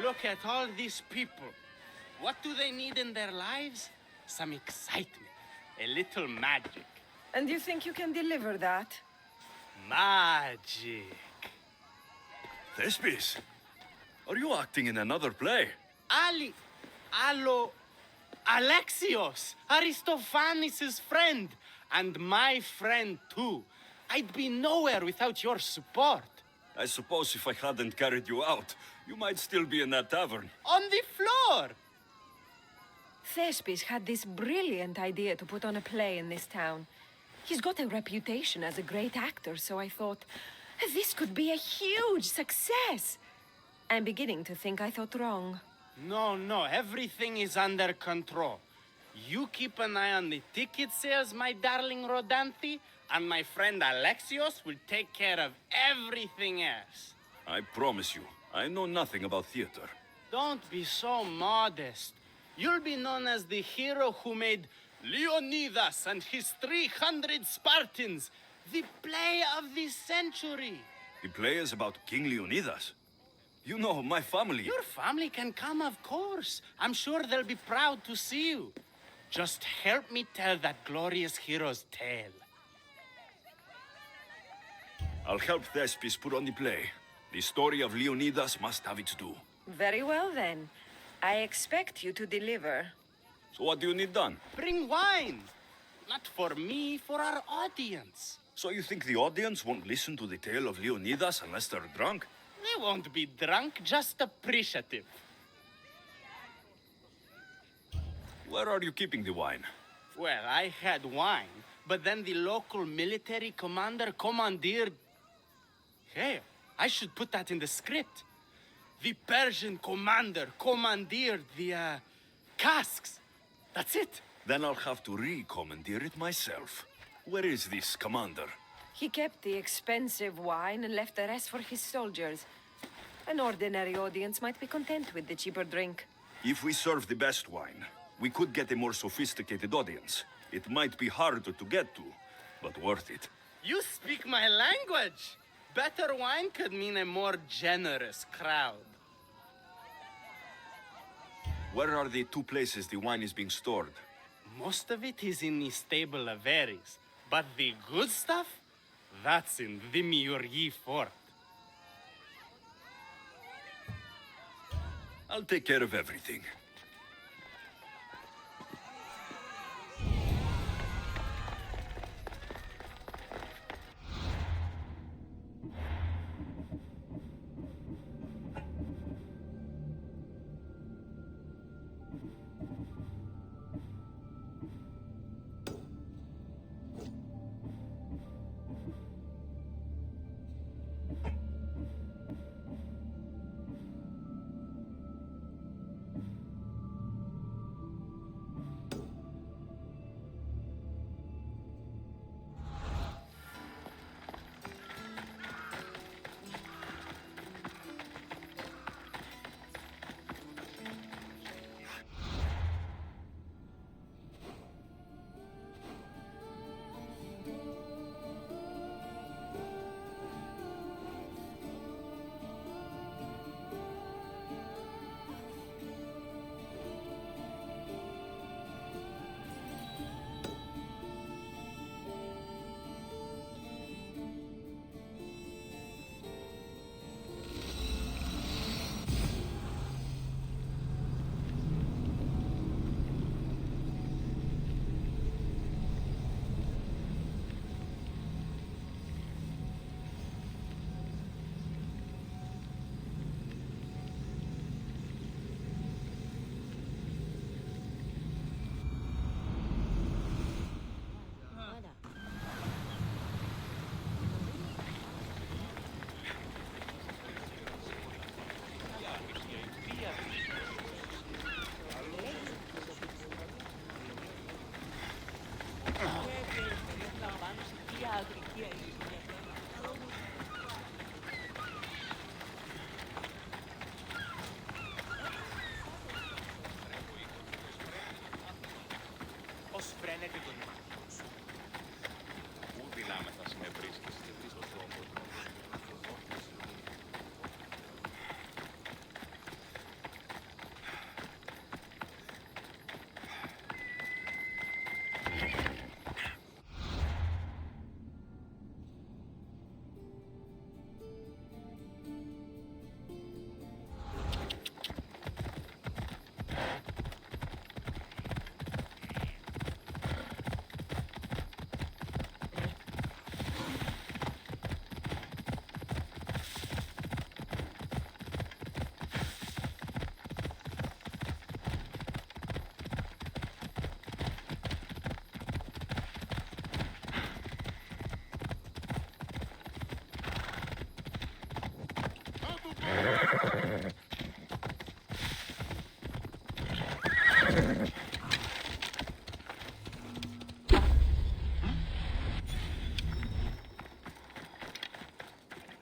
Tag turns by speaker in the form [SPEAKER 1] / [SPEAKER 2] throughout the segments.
[SPEAKER 1] Look at all these people. What do they need in their lives? Some excitement, a little magic.
[SPEAKER 2] And you think you can deliver that?
[SPEAKER 1] Magic.
[SPEAKER 3] Thespis, are you acting in another play?
[SPEAKER 1] Alexios, Aristophanes' friend, and my friend too. I'd be nowhere without your support.
[SPEAKER 3] I suppose if I hadn't carried you out, you might still be in that tavern.
[SPEAKER 1] On the floor!
[SPEAKER 2] Thespis had this brilliant idea to put on a play in this town. He's got a reputation as a great actor, so I thought, this could be a huge success. I'm beginning to think I thought wrong.
[SPEAKER 1] No, everything is under control. You keep an eye on the ticket sales, my darling Rodanthi, and my friend Alexios will take care of everything else.
[SPEAKER 3] I promise you, I know nothing about theater.
[SPEAKER 1] Don't be so modest. You'll be known as the hero who made Leonidas and his 300 Spartans, the play of the century.
[SPEAKER 3] The play is about King Leonidas. You know, my family...
[SPEAKER 1] Your family can come, of course. I'm sure they'll be proud to see you. Just help me tell that glorious hero's tale.
[SPEAKER 3] I'll help Thespis put on the play. The story of Leonidas must have its due.
[SPEAKER 2] Very well, then. I expect you to deliver.
[SPEAKER 3] So what do you need done?
[SPEAKER 1] Bring wine. Not for me, for our audience.
[SPEAKER 3] So you think the audience won't listen to the tale of Leonidas unless they're drunk?
[SPEAKER 1] They won't be drunk, just appreciative.
[SPEAKER 3] Where are you keeping the wine?
[SPEAKER 1] Well, I had wine, but then the local military commander commandeered... Hey, I should put that in the script. The Persian commander commandeered the, casks. That's it.
[SPEAKER 3] Then I'll have to re-commandeer it myself. Where is this commander?
[SPEAKER 2] He kept the expensive wine and left the rest for his soldiers. An ordinary audience might be content with the cheaper drink.
[SPEAKER 3] If we serve the best wine, we could get a more sophisticated audience. It might be harder to get to, but worth it.
[SPEAKER 1] You speak my language. Better wine could mean a more generous crowd.
[SPEAKER 3] Where are the two places the wine is being stored?
[SPEAKER 1] Most of it is in the stable of Ares, but the good stuff, that's in the Miurgi fort.
[SPEAKER 3] I'll take care of everything.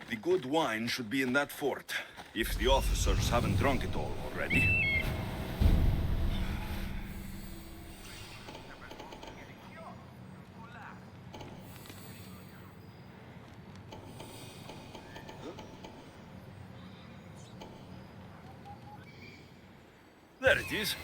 [SPEAKER 3] The good wine should be in that fort, if the officers haven't drunk it all already. There it is.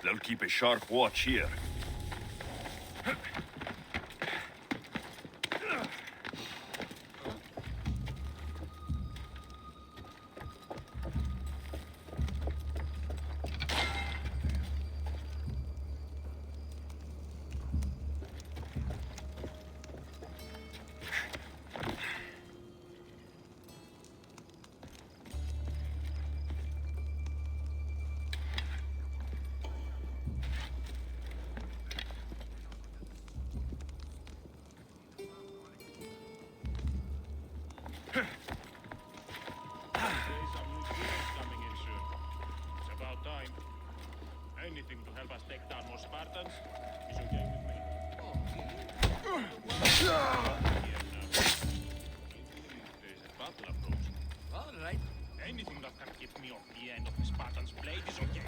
[SPEAKER 3] They'll keep a sharp watch here.
[SPEAKER 4] Anything to help us take down more Spartans is okay with me. There is a battle approaching.
[SPEAKER 5] All right.
[SPEAKER 4] Anything that can keep me off the end of the Spartan's blade is okay.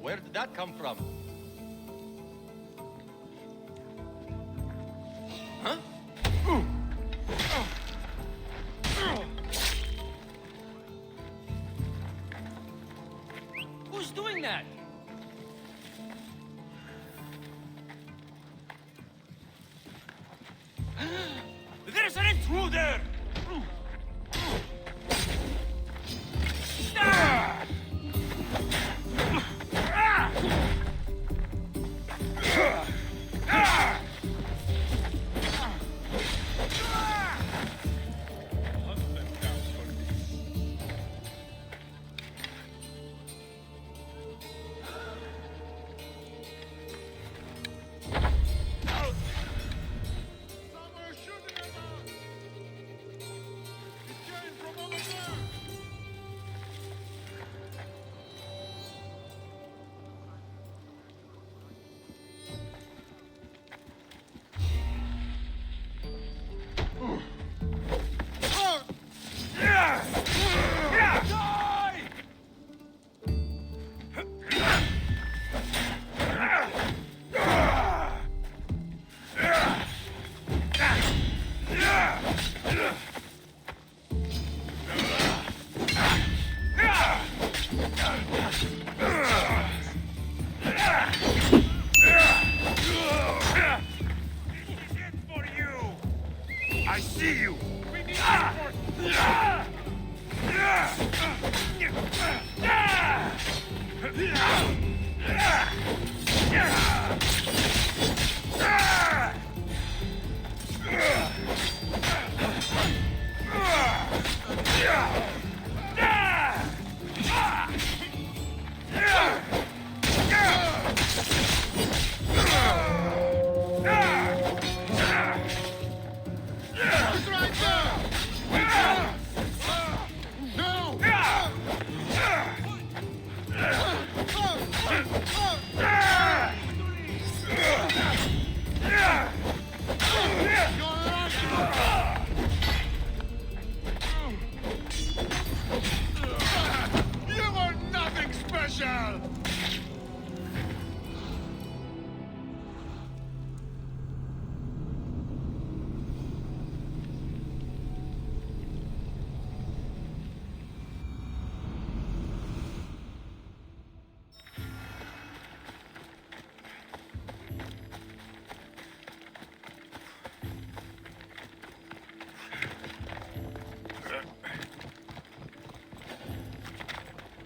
[SPEAKER 5] Where did that come from? Huh? Who's doing that?
[SPEAKER 4] There's an intruder!
[SPEAKER 3] see you!
[SPEAKER 4] We need reinforcements!
[SPEAKER 6] You are nothing special!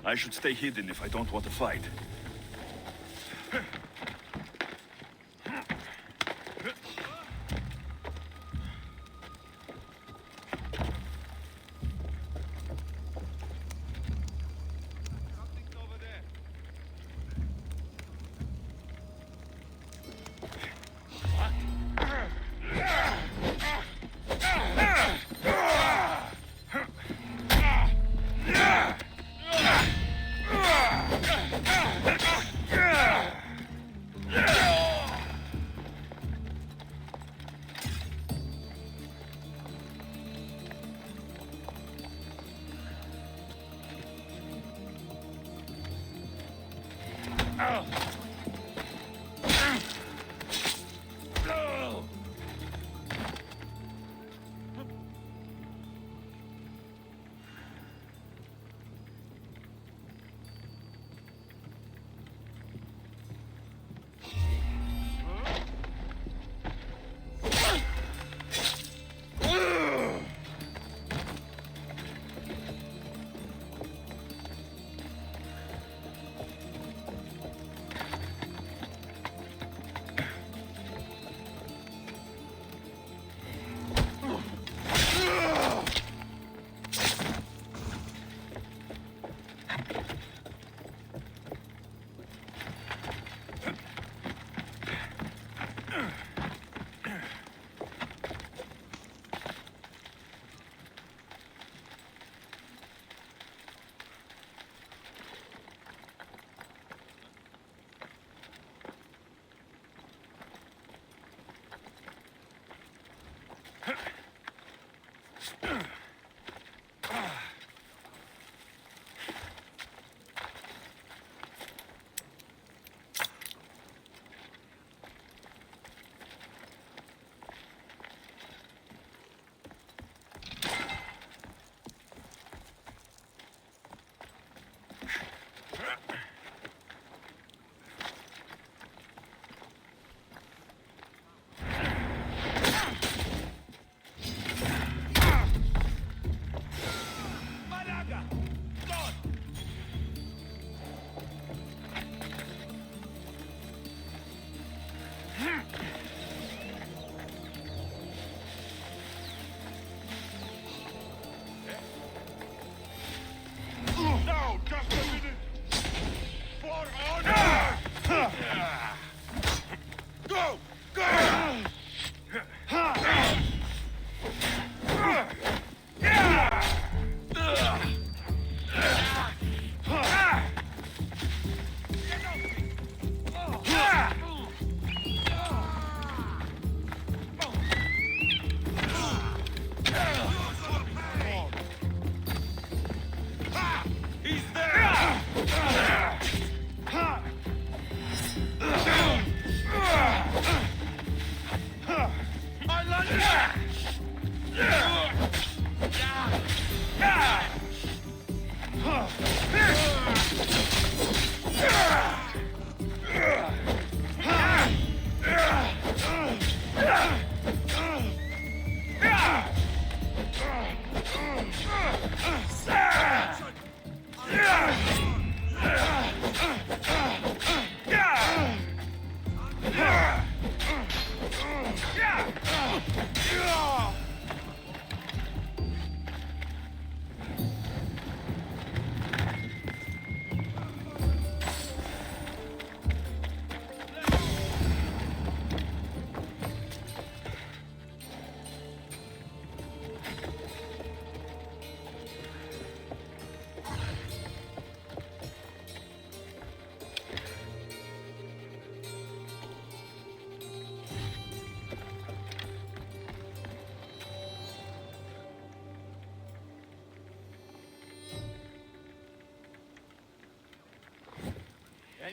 [SPEAKER 3] I should stay hidden if I don't want to fight.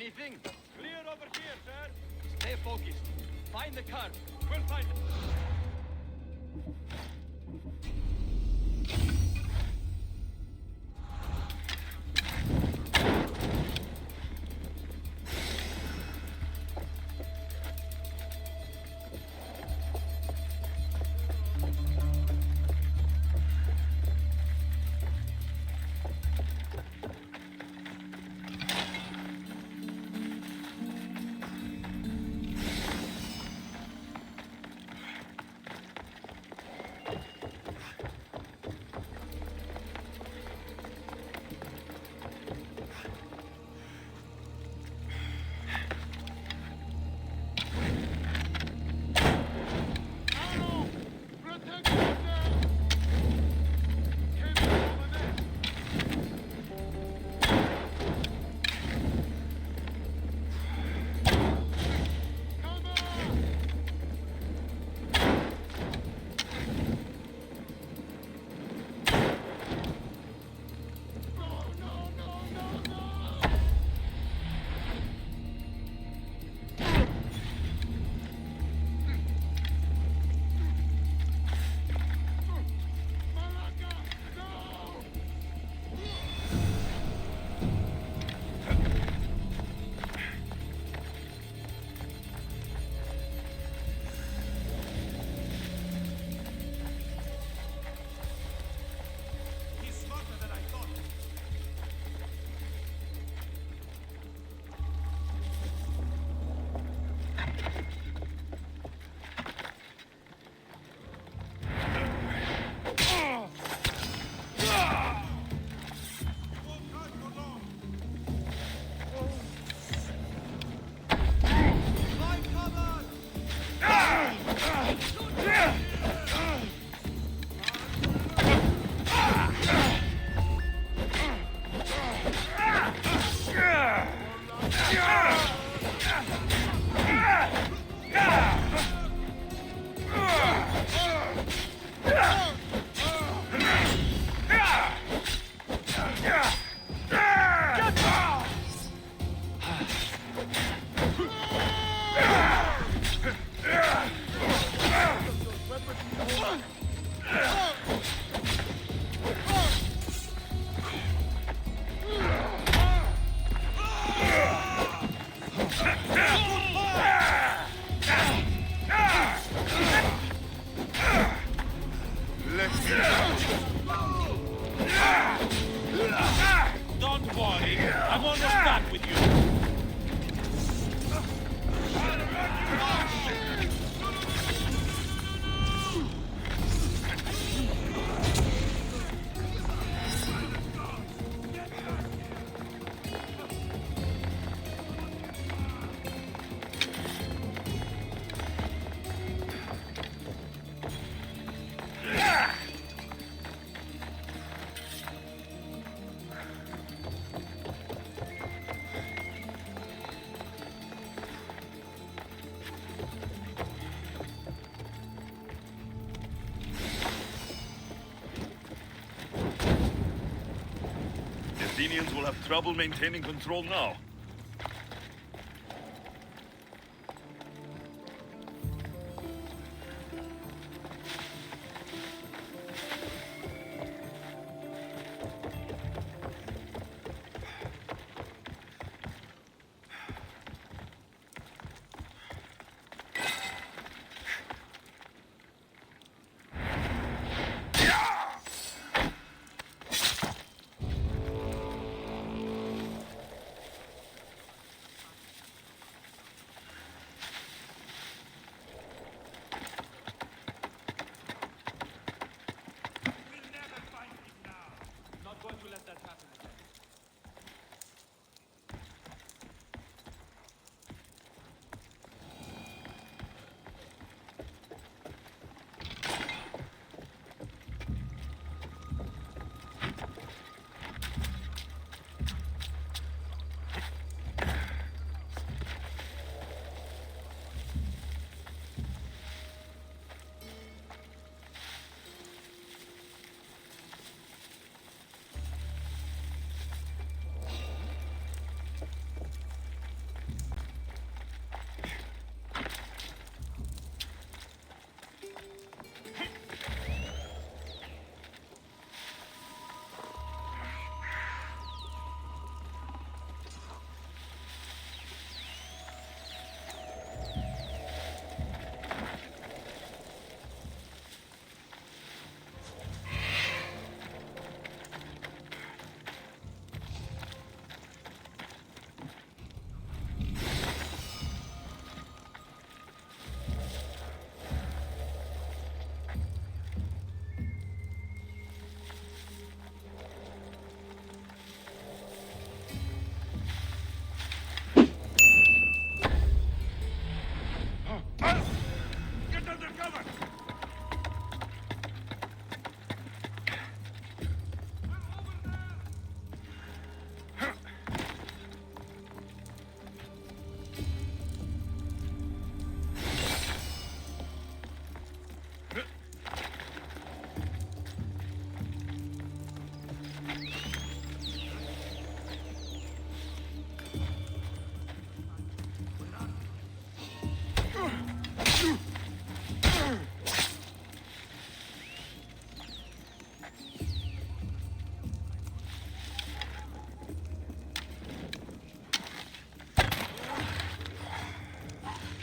[SPEAKER 5] Anything?
[SPEAKER 4] Clear over here, sir.
[SPEAKER 5] Stay focused. Find the cart.
[SPEAKER 4] We'll find it. Don't worry. I'm almost done with you.
[SPEAKER 3] The Athenians will have trouble maintaining control now.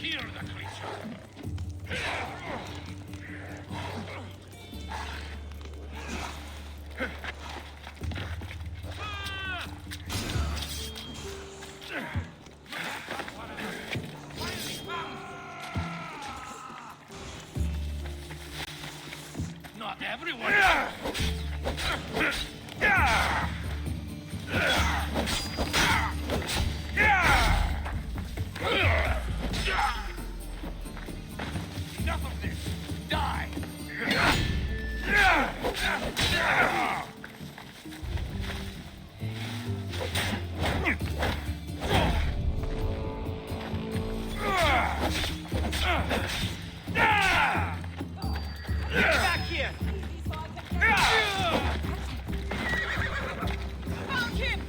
[SPEAKER 6] Fear the creature.
[SPEAKER 5] Not everyone.
[SPEAKER 6] Enough of this.
[SPEAKER 5] Die.
[SPEAKER 1] Get back here!
[SPEAKER 2] Found him!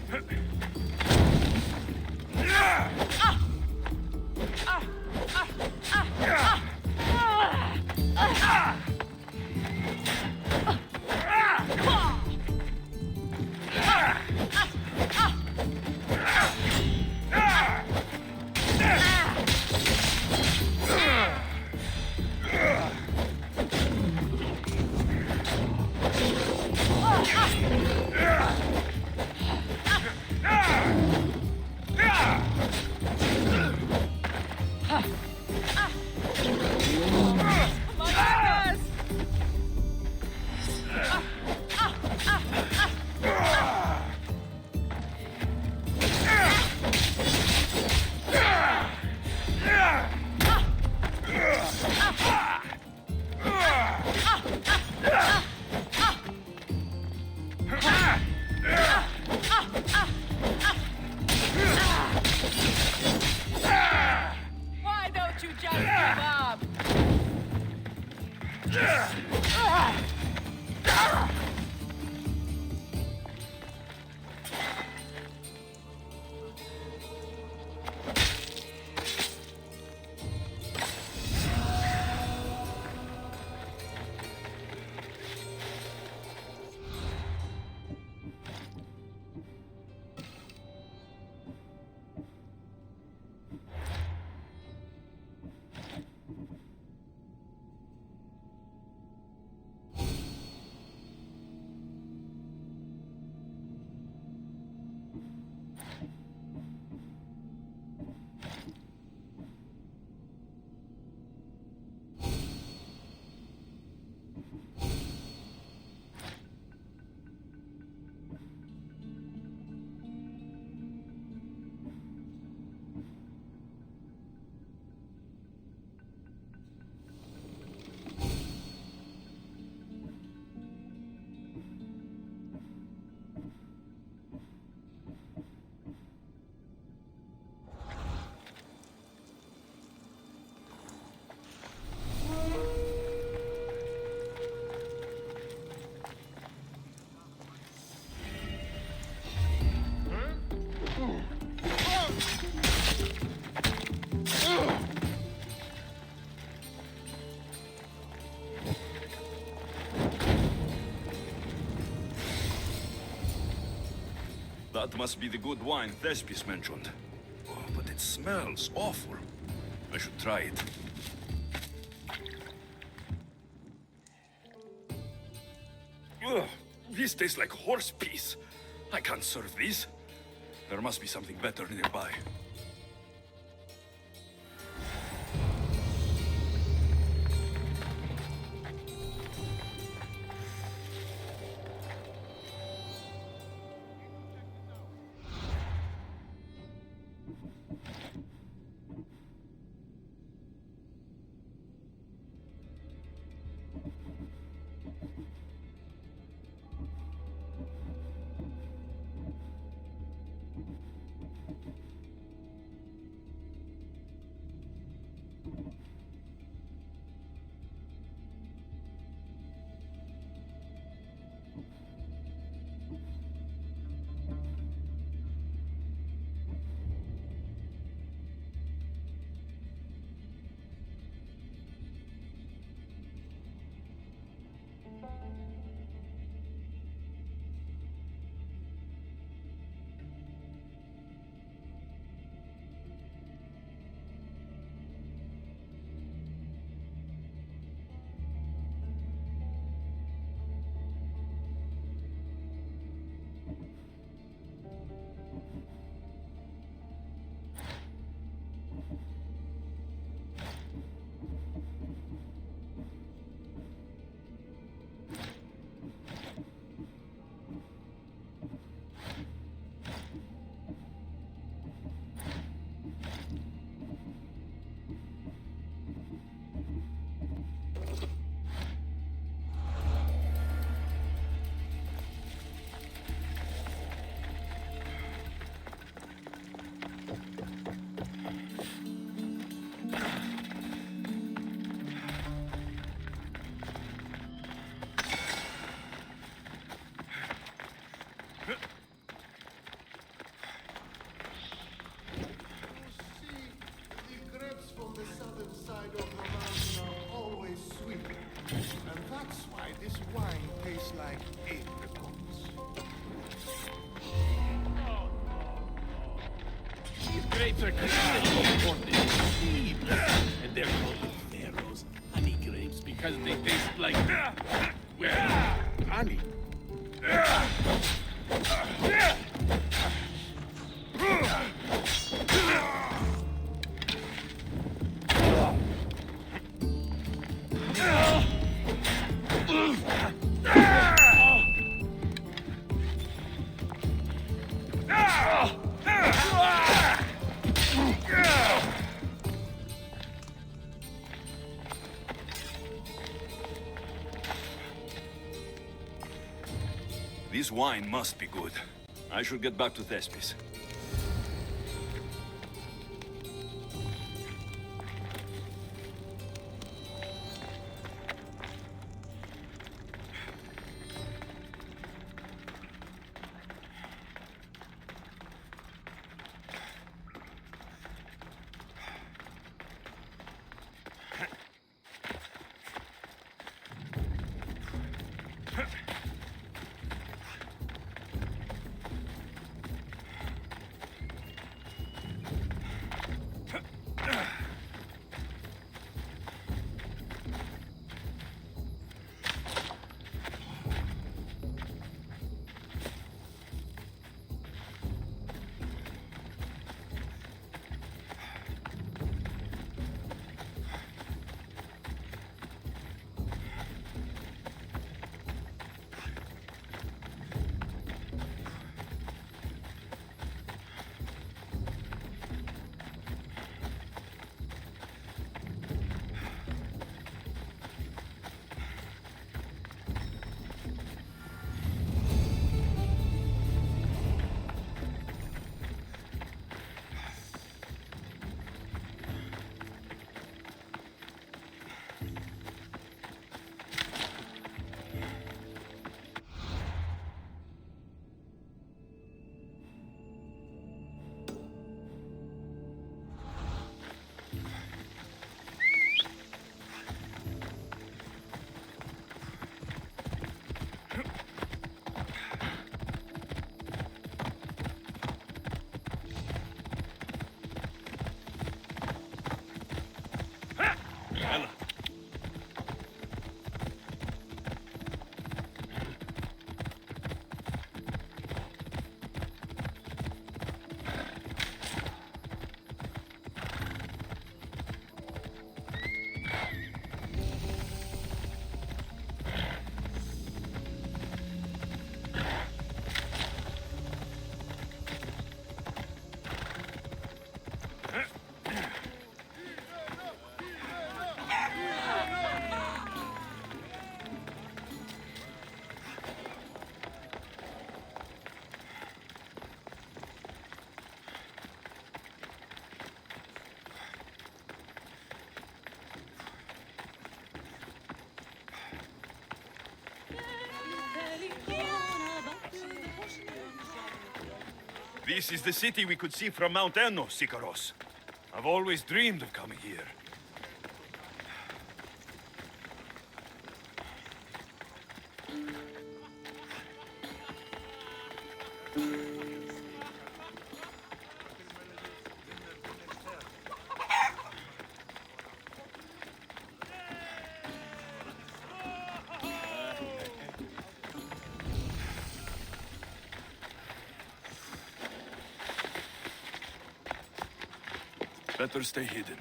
[SPEAKER 2] Why don't you just give up?
[SPEAKER 3] That must be the good wine Thespis mentioned. Oh, but it smells awful. I should try it. Ugh, this tastes like horse piss. I can't serve this. There must be something better nearby.
[SPEAKER 7] the southern side of the mountain are always sweeter. And that's why this wine tastes like apricots.
[SPEAKER 5] These grapes are crystal important seeds, and they're called Pharaoh's honey grapes because they taste like, well, honey.
[SPEAKER 3] This wine must be good. I should get back to Thespis. This is the city we could see from Mount Enno, Sikaros. I've always dreamed of coming here. Better stay hidden.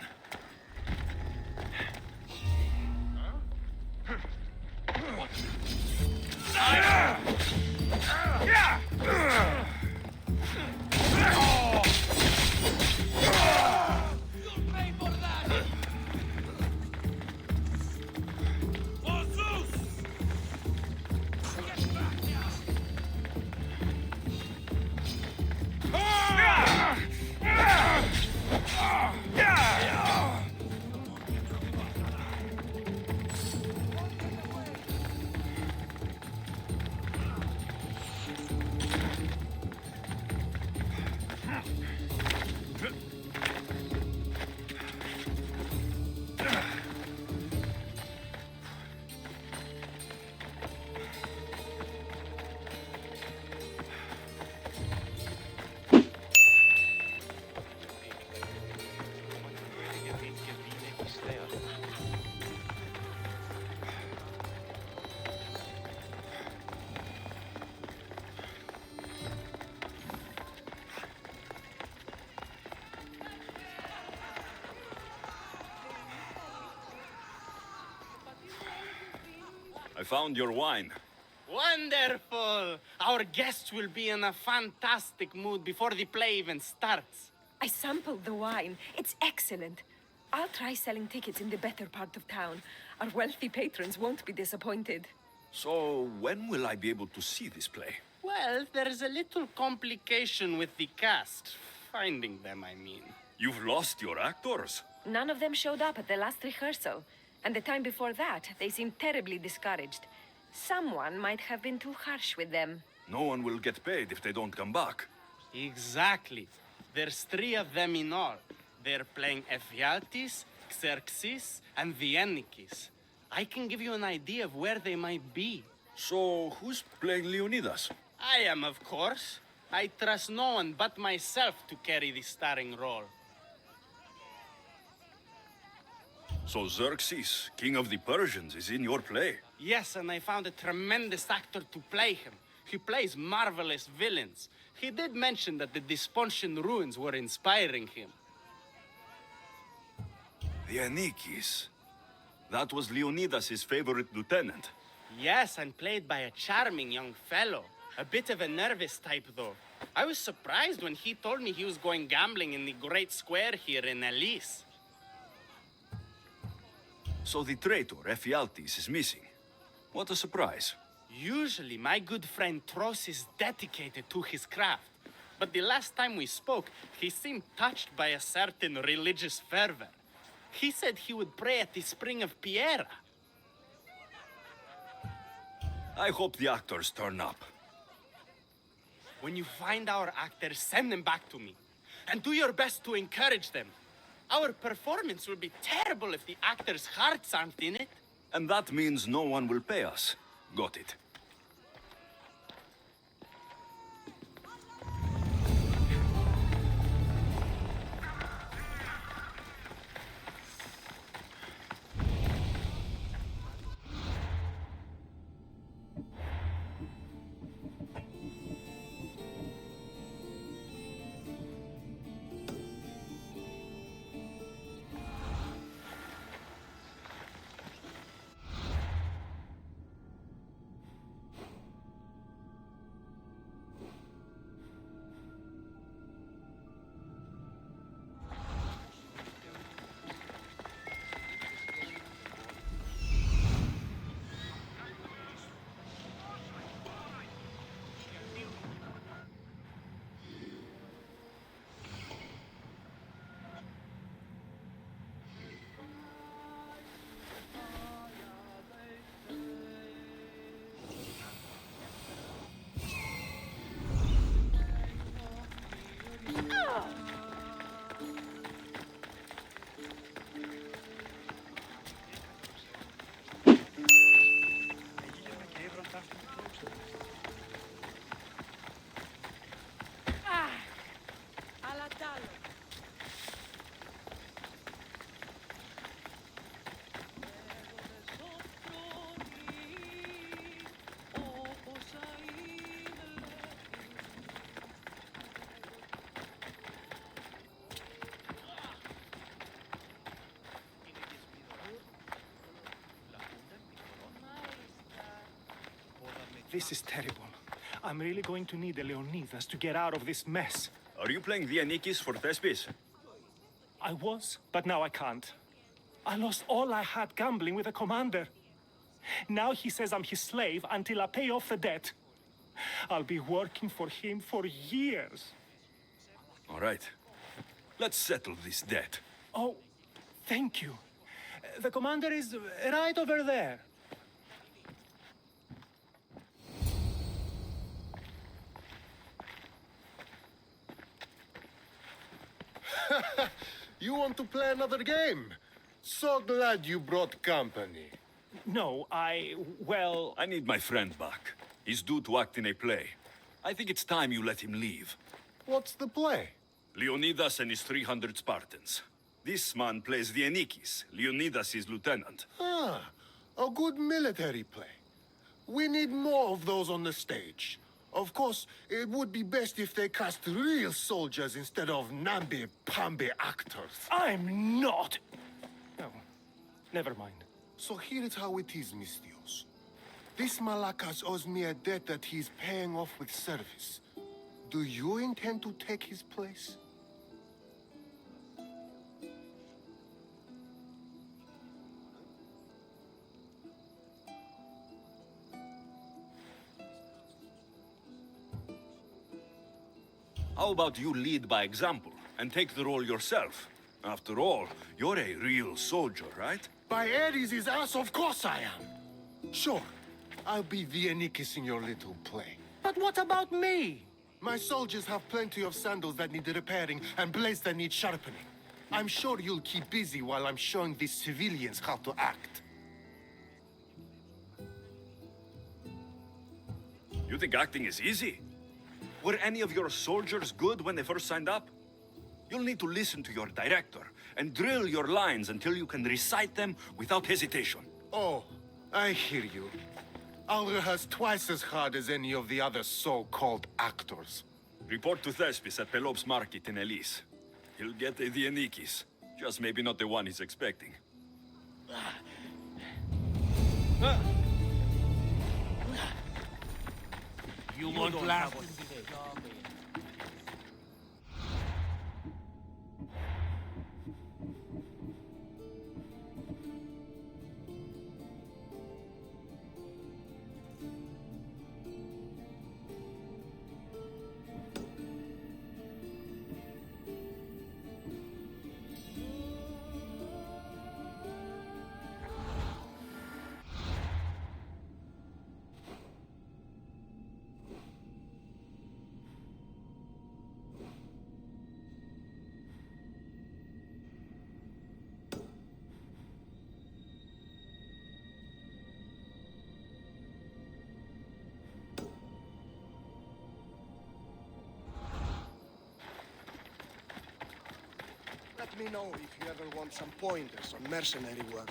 [SPEAKER 3] found your wine.
[SPEAKER 1] Wonderful! Our guests will be in a fantastic mood before the play even starts.
[SPEAKER 2] I sampled the wine. It's excellent. I'll try selling tickets in the better part of town. Our wealthy patrons won't be disappointed.
[SPEAKER 3] So, when will I be able to see this play?
[SPEAKER 1] Well, there's a little complication with the cast. Finding them, I mean.
[SPEAKER 3] You've lost your actors?
[SPEAKER 2] None of them showed up at the last rehearsal. And the time before that, they seemed terribly discouraged. Someone might have been too harsh with them.
[SPEAKER 3] No one will get paid if they don't come back.
[SPEAKER 1] Exactly. There's 3 of them in all. They're playing Ephialtes, Xerxes, and Viennikis. I can give you an idea of where they might be.
[SPEAKER 3] So, who's playing Leonidas?
[SPEAKER 1] I am, of course. I trust no one but myself to carry the starring role.
[SPEAKER 3] So Xerxes, king of the Persians, is in your play?
[SPEAKER 1] Yes, and I found a tremendous actor to play him. He plays marvelous villains. He did mention that the Despontian ruins were inspiring him.
[SPEAKER 3] Viennikis. That was Leonidas' favorite lieutenant.
[SPEAKER 1] Yes, and played by a charming young fellow. A bit of a nervous type, though. I was surprised when he told me he was going gambling in the Great Square here in Elise.
[SPEAKER 3] So the traitor, Ephialtes, is missing. What a surprise.
[SPEAKER 1] Usually, my good friend Tros is dedicated to his craft. But the last time we spoke, he seemed touched by a certain religious fervor. He said he would pray at the spring of Piera.
[SPEAKER 3] I hope the actors turn up.
[SPEAKER 1] When you find our actors, send them back to me. And do your best to encourage them. Our performance will be terrible if the actors' hearts aren't in it.
[SPEAKER 3] And that means no one will pay us. Got it.
[SPEAKER 8] This is terrible. I'm really going to need a Leonidas to get out of this mess.
[SPEAKER 3] Are you playing Viennikis for Thespis?
[SPEAKER 8] I was, but now I can't. I lost all I had gambling with the commander. Now he says I'm his slave until I pay off the debt. I'll be working for him for years.
[SPEAKER 3] All right. Let's settle this debt.
[SPEAKER 8] Oh, thank you. The commander is right over there.
[SPEAKER 7] You want to play another game? So glad you brought company.
[SPEAKER 8] No, well...
[SPEAKER 3] I need my friend back. He's due to act in a play. I think it's time you let him leave.
[SPEAKER 7] What's the play?
[SPEAKER 3] Leonidas and his 300 Spartans. This man plays Viennikis, Leonidas' lieutenant.
[SPEAKER 7] Ah, a good military play. We need more of those on the stage. Of course, it would be best if they cast real soldiers instead of namby-pamby actors.
[SPEAKER 8] I'm not... No, never mind.
[SPEAKER 7] So here is how it is, Mistios. This Malakas owes me a debt that he's paying off with service. Do you intend to take his place?
[SPEAKER 3] How about you lead by example and take the role yourself? After all, you're a real soldier, right?
[SPEAKER 7] By Ares' ass, of course I am. Sure, I'll be the Anikis in your little play.
[SPEAKER 1] But what about me?
[SPEAKER 7] My soldiers have plenty of sandals that need repairing and blades that need sharpening. I'm sure you'll keep busy while I'm showing these civilians how to act.
[SPEAKER 3] You think acting is easy? Were any of your soldiers good when they first signed up? You'll need to listen to your director and drill your lines until you can recite them without hesitation.
[SPEAKER 7] Oh, I hear you. I'll rehearse twice as hard as any of the other so-called actors.
[SPEAKER 3] Report to Thespis at Pelops Market in Elise. He'll get a Dianikis, just maybe not the one he's expecting.
[SPEAKER 5] You want last?
[SPEAKER 9] Let me know if you ever want some pointers on mercenary work.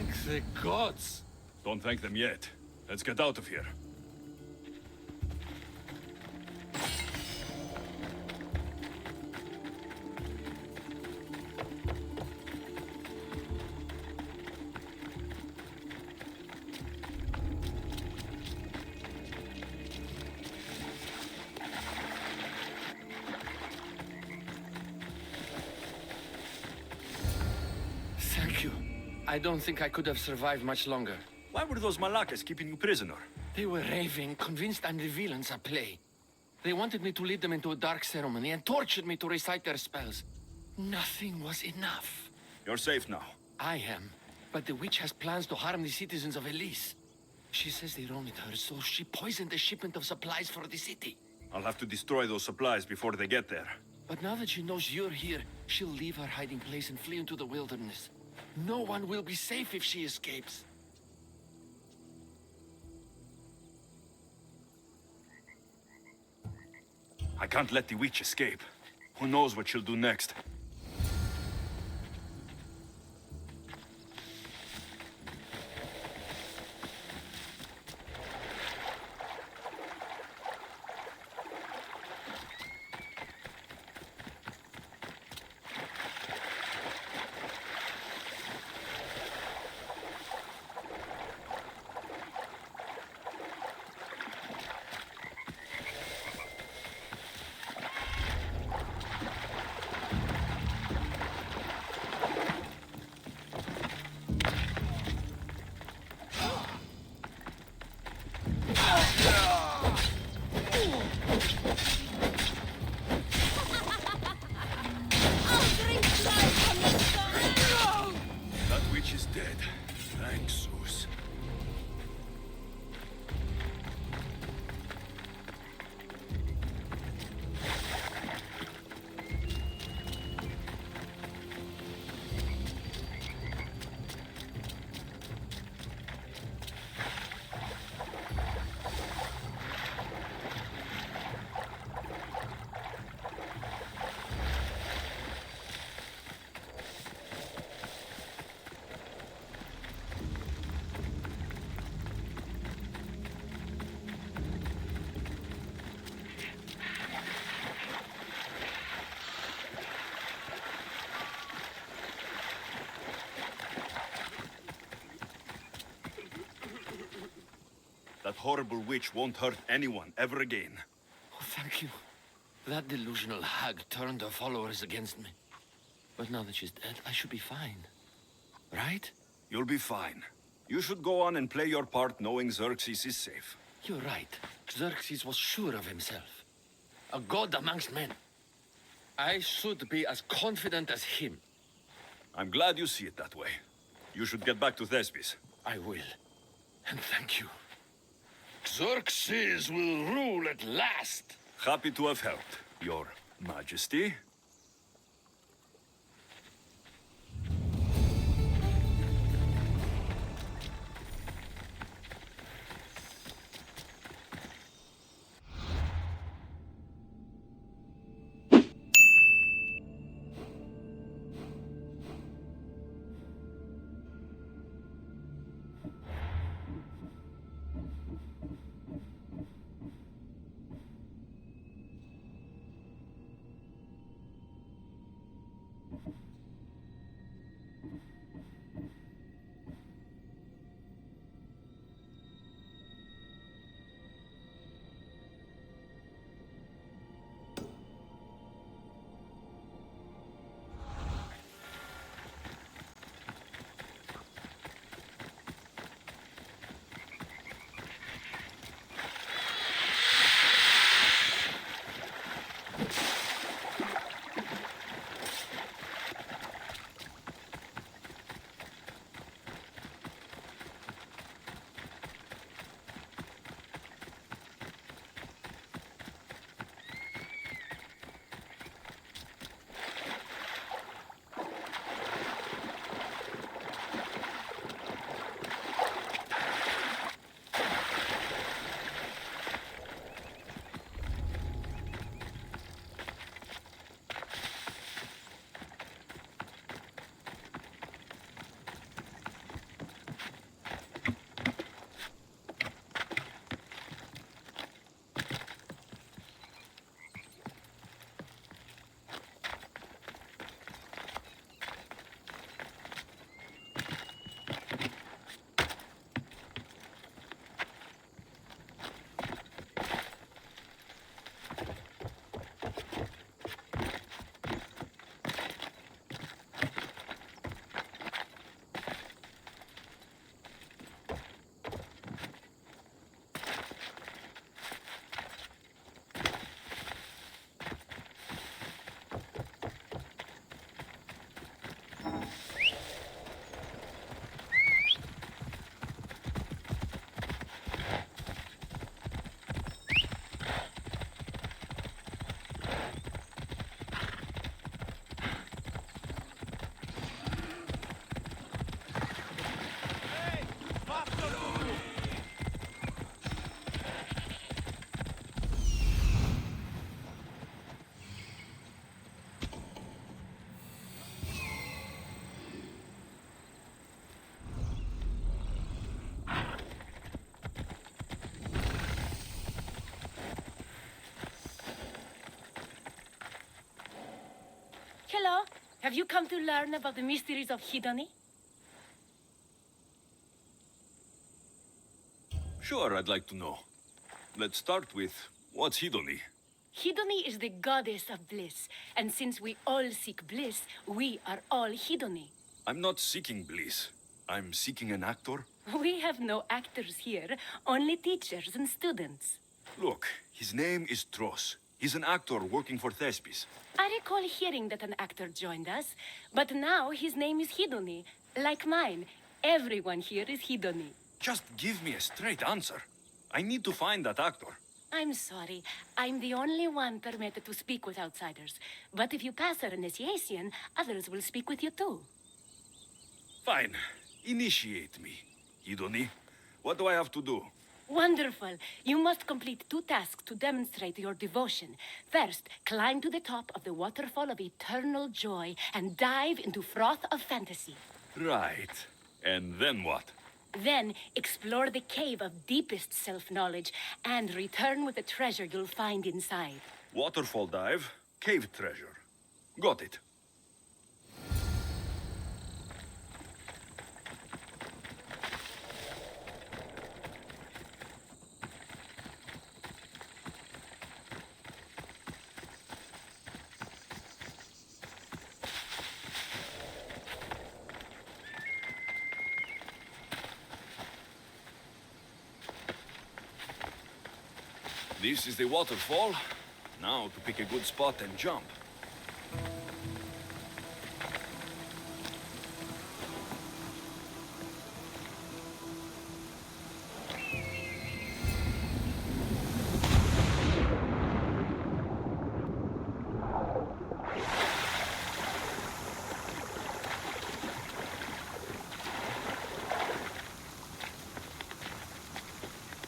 [SPEAKER 5] Thank the gods!
[SPEAKER 3] Don't thank them yet. Let's get out of here.
[SPEAKER 5] Thank you. I don't think I could have survived much longer.
[SPEAKER 3] Why were those Malakas keeping you prisoner?
[SPEAKER 5] They were raving, convinced I'm the villains at play. They wanted me to lead them into a dark ceremony and tortured me to recite their spells. Nothing was enough.
[SPEAKER 3] You're safe now.
[SPEAKER 5] I am, but the witch has plans to harm the citizens of Elise. She says they wronged her, so she poisoned the shipment of supplies for the city.
[SPEAKER 3] I'll have to destroy those supplies before they get there.
[SPEAKER 5] But now that she knows you're here, she'll leave her hiding place and flee into the wilderness. No one will be safe if she escapes.
[SPEAKER 3] I can't let the witch escape. Who knows what she'll do next? horrible witch won't hurt anyone ever again.
[SPEAKER 5] Oh, thank you. That delusional hag turned her followers against me. But now that she's dead, I should be fine. Right?
[SPEAKER 3] You'll be fine. You should go on and play your part knowing Xerxes is safe.
[SPEAKER 5] You're right. Xerxes was sure of himself. A god amongst men. I should be as confident as him.
[SPEAKER 3] I'm glad you see it that way. You should get back to Thespis.
[SPEAKER 5] I will. And thank you. Xerxes will rule at last.
[SPEAKER 3] Happy to have helped, Your Majesty.
[SPEAKER 2] Hello. Have you come to learn about the mysteries of Hedony?
[SPEAKER 3] Sure, I'd like to know. Let's start with, what's Hedony?
[SPEAKER 2] Hedony is the goddess of bliss, and since we all seek bliss, we are all Hedony.
[SPEAKER 3] I'm not seeking bliss. I'm seeking an actor.
[SPEAKER 2] We have no actors here, only teachers and students.
[SPEAKER 3] Look, his name is Tros. He's an actor working for Thespis.
[SPEAKER 2] I recall hearing that an actor joined us, but now his name is Hedony, like mine. Everyone here is Hedony.
[SPEAKER 3] Just give me a straight answer. I need to find that actor.
[SPEAKER 2] I'm sorry. I'm the only one permitted to speak with outsiders. But if you pass our initiation, others will speak with you too.
[SPEAKER 3] Fine. Initiate me. Hedony, what do I have to do?
[SPEAKER 2] Wonderful. You must complete 2 tasks to demonstrate your devotion. First, climb to the top of the waterfall of eternal joy and dive into froth of fantasy.
[SPEAKER 3] Right. And then what?
[SPEAKER 2] Then, explore the cave of deepest self-knowledge and return with the treasure you'll find inside.
[SPEAKER 3] Waterfall dive, cave treasure. Got it. This is the waterfall. Now to pick a good spot and jump.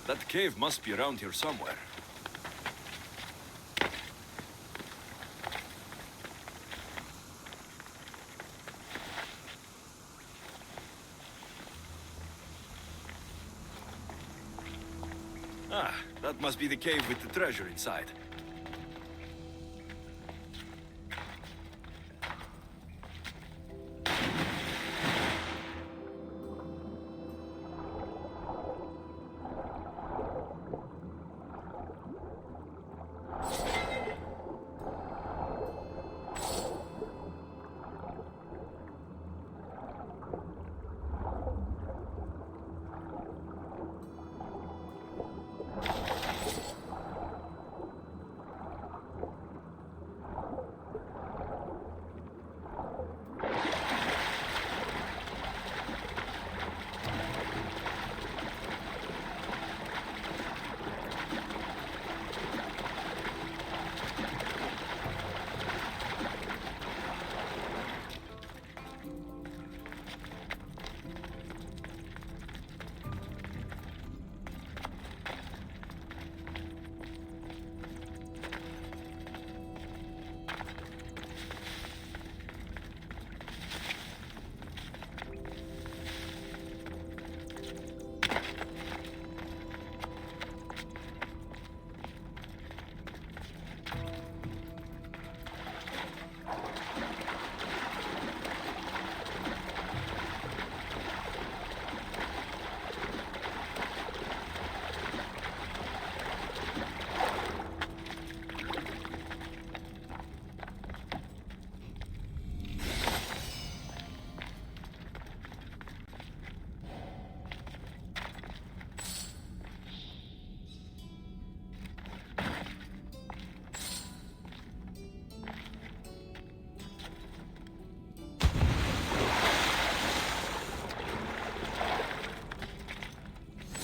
[SPEAKER 3] That cave must be around here somewhere. Ah, that must be the cave with the treasure inside.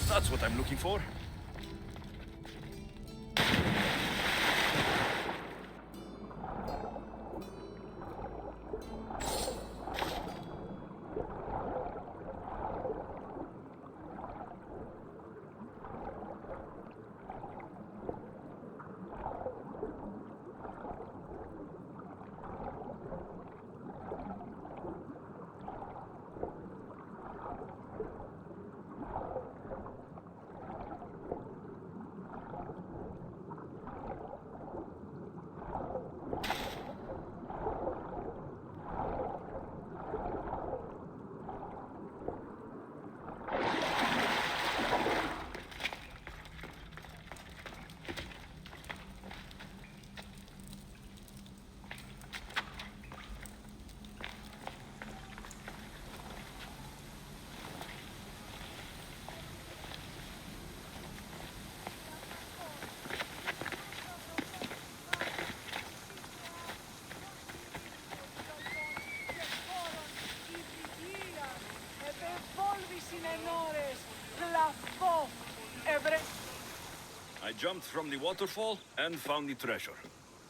[SPEAKER 3] That's what I'm looking for. I jumped from the waterfall and found the treasure.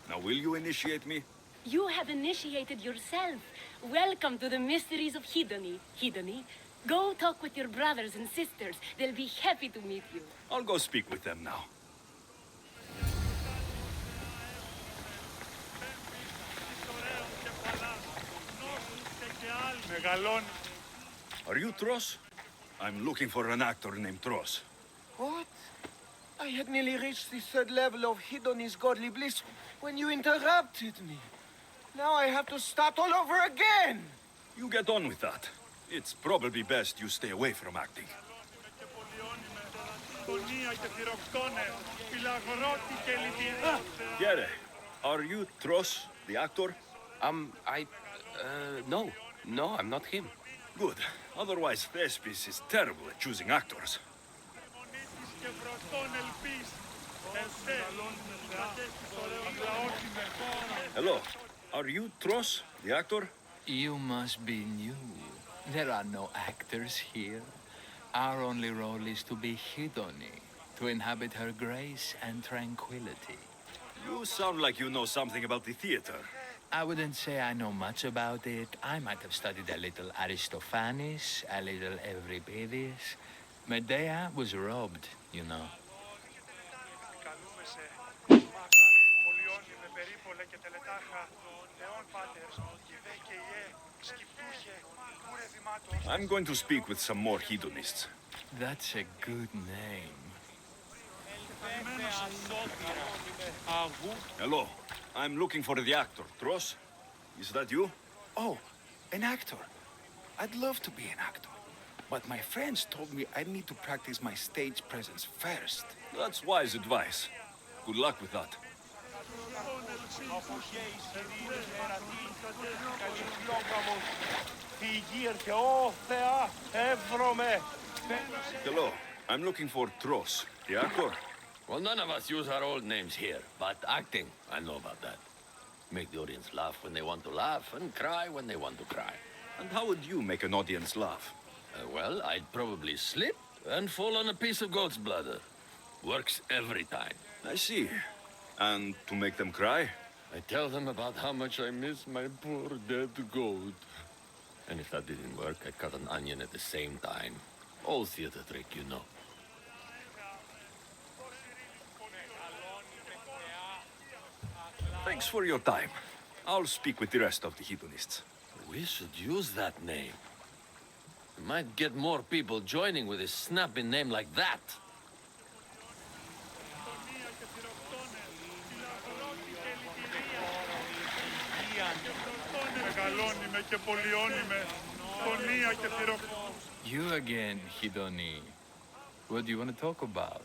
[SPEAKER 3] Now will you initiate me?
[SPEAKER 10] You have initiated yourself. Welcome to the mysteries of Hedony. Hedony, go talk with your brothers and sisters. They'll be happy to meet you.
[SPEAKER 3] I'll go speak with them now. Are you Tros? I'm looking for an actor named Tros.
[SPEAKER 9] What? I had nearly reached the third level of Hedony's godly bliss when you interrupted me. Now I have to start all over again!
[SPEAKER 3] You get on with that. It's probably best you stay away from acting. Gere, are you Tros, the actor?
[SPEAKER 11] No, I'm not him.
[SPEAKER 3] Good. Otherwise, Thespis is terrible at choosing actors. Hello. Are you Tros, the actor?
[SPEAKER 12] You must be new. There are no actors here. Our only role is to be Hidoni, to inhabit her grace and tranquility.
[SPEAKER 3] You sound like you know something about the theater.
[SPEAKER 12] I wouldn't say I know much about it. I might have studied a little Aristophanes, a little Euripides. Medea was robbed, you know.
[SPEAKER 3] I'm going to speak with some more hedonists.
[SPEAKER 12] That's a good name.
[SPEAKER 3] Hello. I'm looking for the actor. Tros? Is that you?
[SPEAKER 13] Oh, an actor. I'd love to be an actor. But my friends told me I need to practice my stage presence first.
[SPEAKER 3] That's wise advice. Good luck with that. Hello. I'm looking for Tros, the actor.
[SPEAKER 11] Well, none of us use our old names here, but acting, I know about that. Make the audience laugh when they want to laugh, and cry when they want to cry.
[SPEAKER 3] And how would you make an audience laugh?
[SPEAKER 11] Well, I'd probably slip and fall on a piece of goat's bladder. Works every time.
[SPEAKER 3] I see. And to make them cry?
[SPEAKER 11] I tell them about how much I miss my poor dead goat. And if that didn't work, I'd cut an onion at the same time. Old theater trick, you know.
[SPEAKER 3] Thanks for your time. I'll speak with the rest of the hedonists.
[SPEAKER 11] We should use that name. We might get more people joining with a snappy name like that.
[SPEAKER 12] You again, Hidoni. What do you want to talk about?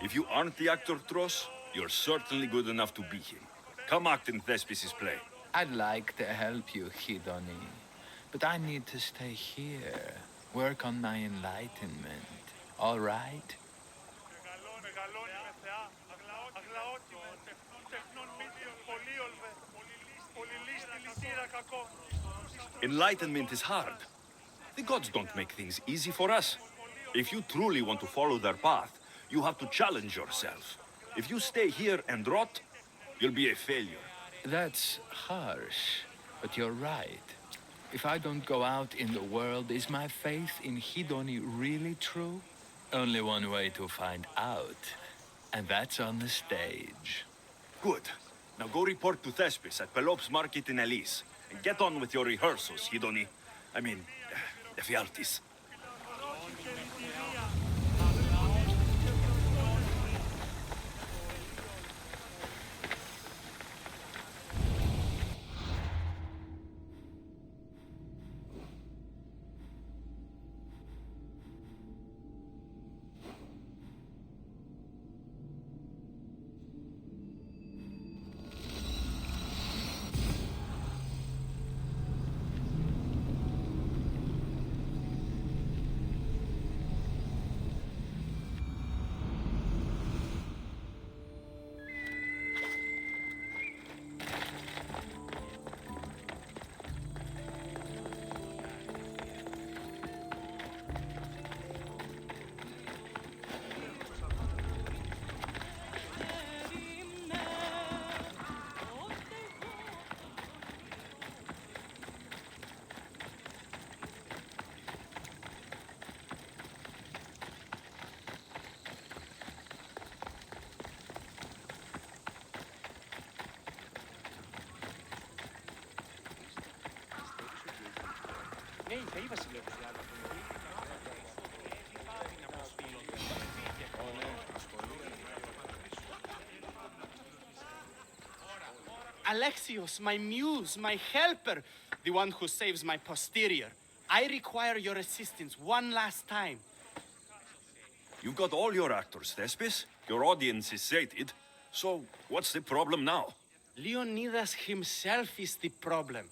[SPEAKER 3] If you aren't the actor Tros, you're certainly good enough to be him. Come act in Thespis' play.
[SPEAKER 12] I'd like to help you, Hidoni. But I need to stay here. Work on my enlightenment. All right?
[SPEAKER 3] Enlightenment is hard. The gods don't make things easy for us. If you truly want to follow their path, you have to challenge yourself. If you stay here and rot, you'll be a failure.
[SPEAKER 12] That's harsh, but you're right. If I don't go out in the world, is my faith in Hidoni really true? Only one way to find out, and that's on the stage.
[SPEAKER 3] Good. Now go report to Thespis at Pelops Market in Elise, and get on with your rehearsals, Hidoni. I mean, Ephialtes.
[SPEAKER 1] Alexios, my muse, my helper, the one who saves my posterior. I require your assistance one last time.
[SPEAKER 3] You've got all your actors, Thespis. Your audience is sated. So, what's the problem now?
[SPEAKER 1] Leonidas himself is the problem.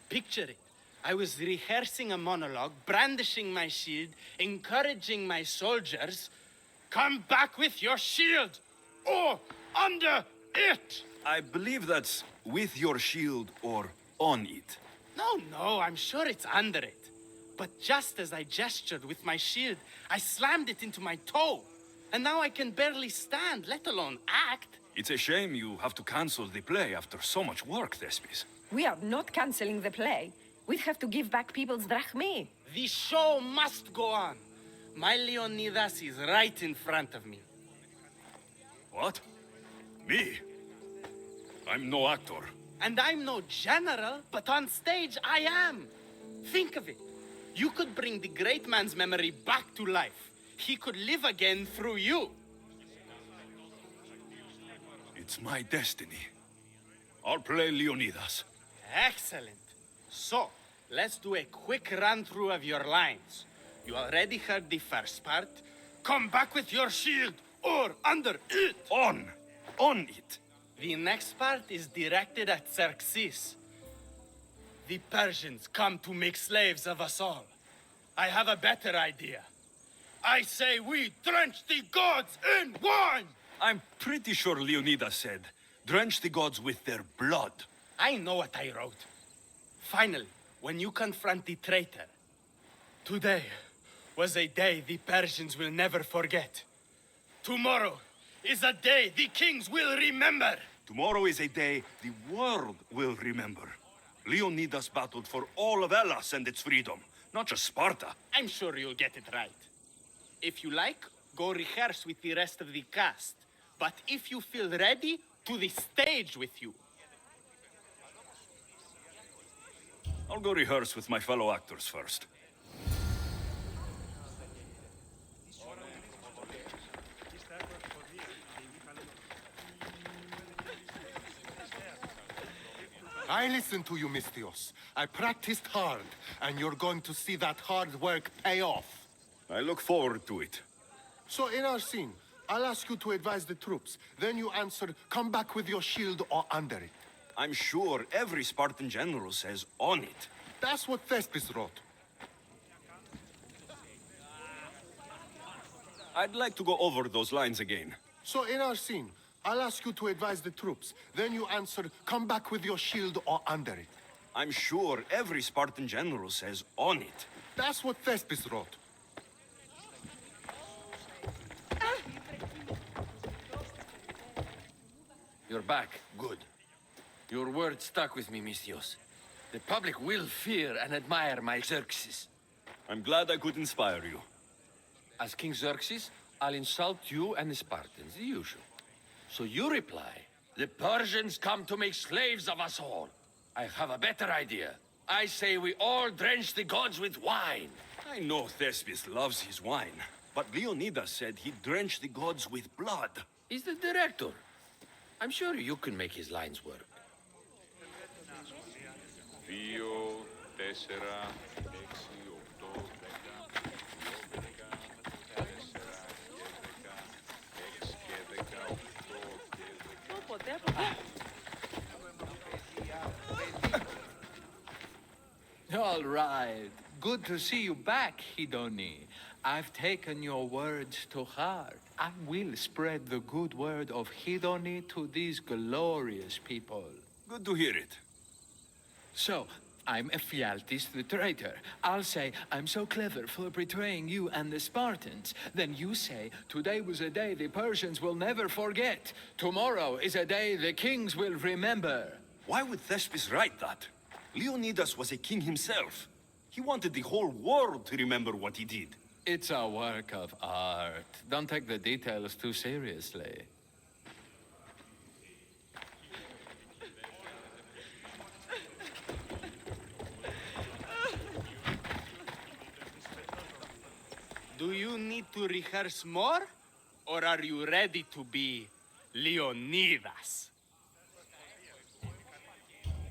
[SPEAKER 1] Picture it. I was rehearsing a monologue, brandishing my shield, encouraging my soldiers, come back with your shield, or under it!
[SPEAKER 3] I believe that's with your shield or on it.
[SPEAKER 1] No, I'm sure it's under it. But just as I gestured with my shield, I slammed it into my toe. And now I can barely stand, let alone act.
[SPEAKER 3] It's a shame you have to cancel the play after so much work, Thespis.
[SPEAKER 2] We are not canceling the play. We'd have to give back people's drachmae.
[SPEAKER 1] The show must go on. My Leonidas is right in front of me.
[SPEAKER 3] What? Me? I'm no actor.
[SPEAKER 1] And I'm no general, but on stage I am. Think of it. You could bring the great man's memory back to life. He could live again through you.
[SPEAKER 3] It's my destiny. I'll play Leonidas.
[SPEAKER 1] Excellent. So, let's do a quick run-through of your lines. You already heard the first part. Come back with your shield, or under it.
[SPEAKER 3] On it.
[SPEAKER 1] The next part is directed at Xerxes. The Persians come to make slaves of us all. I have a better idea. I say we drench the gods in wine!
[SPEAKER 3] I'm pretty sure Leonidas said, drench the gods with their blood.
[SPEAKER 1] I know what I wrote. Finally, when you confront the traitor, today was a day the Persians will never forget. Tomorrow is a day the kings will remember.
[SPEAKER 3] Tomorrow is a day the world will remember. Leonidas battled for all of Hellas and its freedom, not just Sparta.
[SPEAKER 1] I'm sure you'll get it right. If you like, go rehearse with the rest of the cast. But if you feel ready, to the stage with you.
[SPEAKER 3] I'll go rehearse with my fellow actors first.
[SPEAKER 7] I listened to you, Misthios. I practiced hard, and you're going to see that hard work pay off.
[SPEAKER 3] I look forward to it.
[SPEAKER 7] So in our scene, I'll ask you to advise the troops. Then you answer, come back with your shield or under it.
[SPEAKER 3] I'm sure every Spartan general says on it.
[SPEAKER 7] That's what Thespis wrote.
[SPEAKER 3] I'd like to go over those lines again.
[SPEAKER 7] So in our scene, I'll ask you to advise the troops. Then you answer, come back with your shield or under it.
[SPEAKER 3] I'm sure every Spartan general says on it.
[SPEAKER 7] That's what Thespis wrote.
[SPEAKER 11] You're back. Good. Your word stuck with me, Misthios. The public will fear and admire my Xerxes.
[SPEAKER 3] I'm glad I could inspire you.
[SPEAKER 11] As King Xerxes, I'll insult you and the Spartans, the usual. So you reply, the Persians come to make slaves of us all. I have a better idea. I say we all drench the gods with wine.
[SPEAKER 3] I know Thespis loves his wine, but Leonidas said he'd drench the gods with blood.
[SPEAKER 11] He's the director. I'm sure you can make his lines work.
[SPEAKER 4] 2, 4, 6, 8,
[SPEAKER 12] All right. Good to see you back, Hidoni. I've taken your words to heart. I will spread the good word of Hidoni to these glorious people.
[SPEAKER 3] Good to hear it.
[SPEAKER 12] So, I'm Ephialtes the traitor. I'll say, I'm so clever for betraying you and the Spartans. Then you say, today was a day the Persians will never forget. Tomorrow is a day the kings will remember.
[SPEAKER 3] Why would Thespis write that? Leonidas was a king himself. He wanted the whole world to remember what he did.
[SPEAKER 12] It's a work of art. Don't take the details too seriously.
[SPEAKER 1] Do you need to rehearse more? Or are you ready to be Leonidas?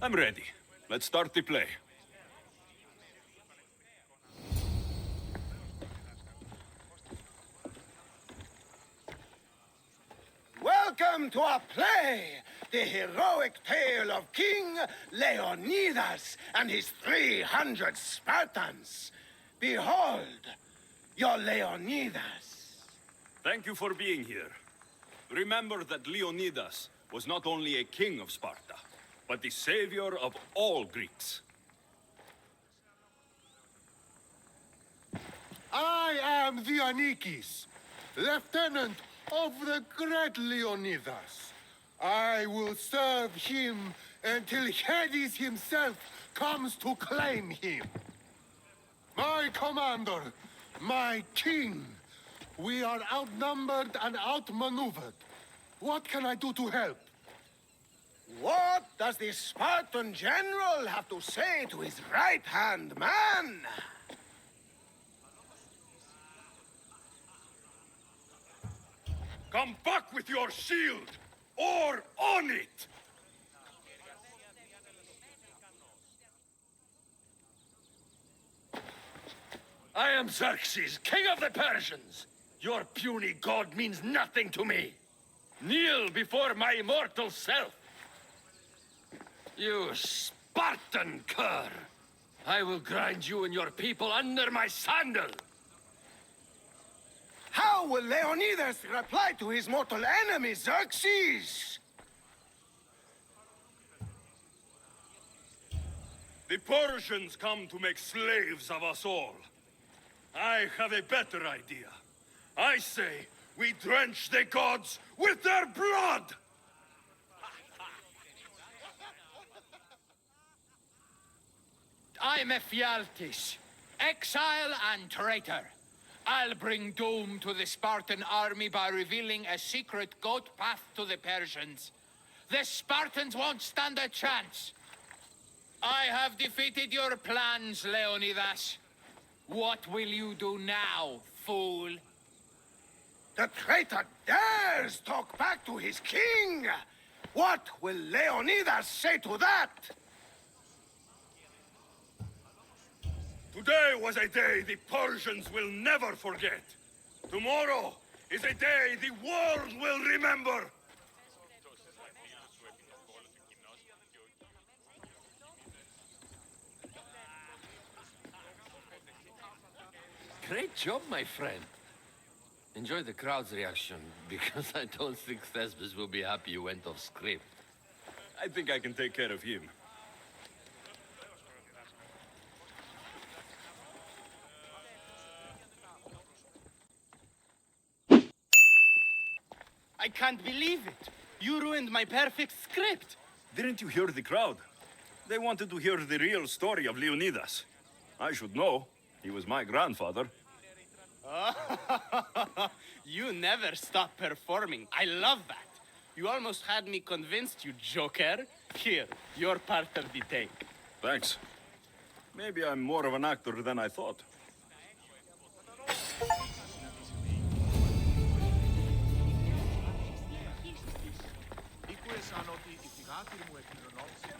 [SPEAKER 3] I'm ready. Let's start the play.
[SPEAKER 9] Welcome to our play, the heroic tale of King Leonidas and his 300 Spartans. Behold, your Leonidas.
[SPEAKER 3] Thank you for being here. Remember that Leonidas was not only a king of Sparta, but the savior of all Greeks.
[SPEAKER 7] I am Dionysus, lieutenant of the great Leonidas. I will serve him until Hades himself comes to claim him. My commander, my king, we are outnumbered and outmaneuvered. What can I do to help?
[SPEAKER 9] What does the Spartan general have to say to his right-hand man?
[SPEAKER 3] Come back with your shield, or on it!
[SPEAKER 11] I am Xerxes, king of the Persians. Your puny god means nothing to me. Kneel before my immortal self. You Spartan cur! I will grind you and your people under my sandal.
[SPEAKER 9] How will Leonidas reply to his mortal enemy, Xerxes?
[SPEAKER 3] The Persians come to make slaves of us all. I have a better idea. I say we drench the gods with their blood!
[SPEAKER 12] I'm Ephialtes, exile and traitor. I'll bring doom to the Spartan army by revealing a secret goat path to the Persians. The Spartans won't stand a chance. I have defeated your plans, Leonidas. What will you do now, fool?
[SPEAKER 9] The traitor dares talk back to his king! What will Leonidas say to that?
[SPEAKER 3] Today was a day the Persians will never forget. Tomorrow is a day the world will remember.
[SPEAKER 11] Great job, my friend. Enjoy the crowd's reaction, because I don't think Thesbis will be happy you went off script.
[SPEAKER 3] I think I can take care of him.
[SPEAKER 1] I can't believe it. You ruined my perfect script.
[SPEAKER 3] Didn't you hear the crowd? They wanted to hear the real story of Leonidas. I should know. He was my grandfather.
[SPEAKER 1] You never stop performing. I love that. You almost had me convinced, you joker. Here, you're part of the take.
[SPEAKER 3] Thanks. Maybe I'm more of an actor than I thought.
[SPEAKER 4] Ήκουες αν ότι η θυγάτηρ μου εκκληρονόμησε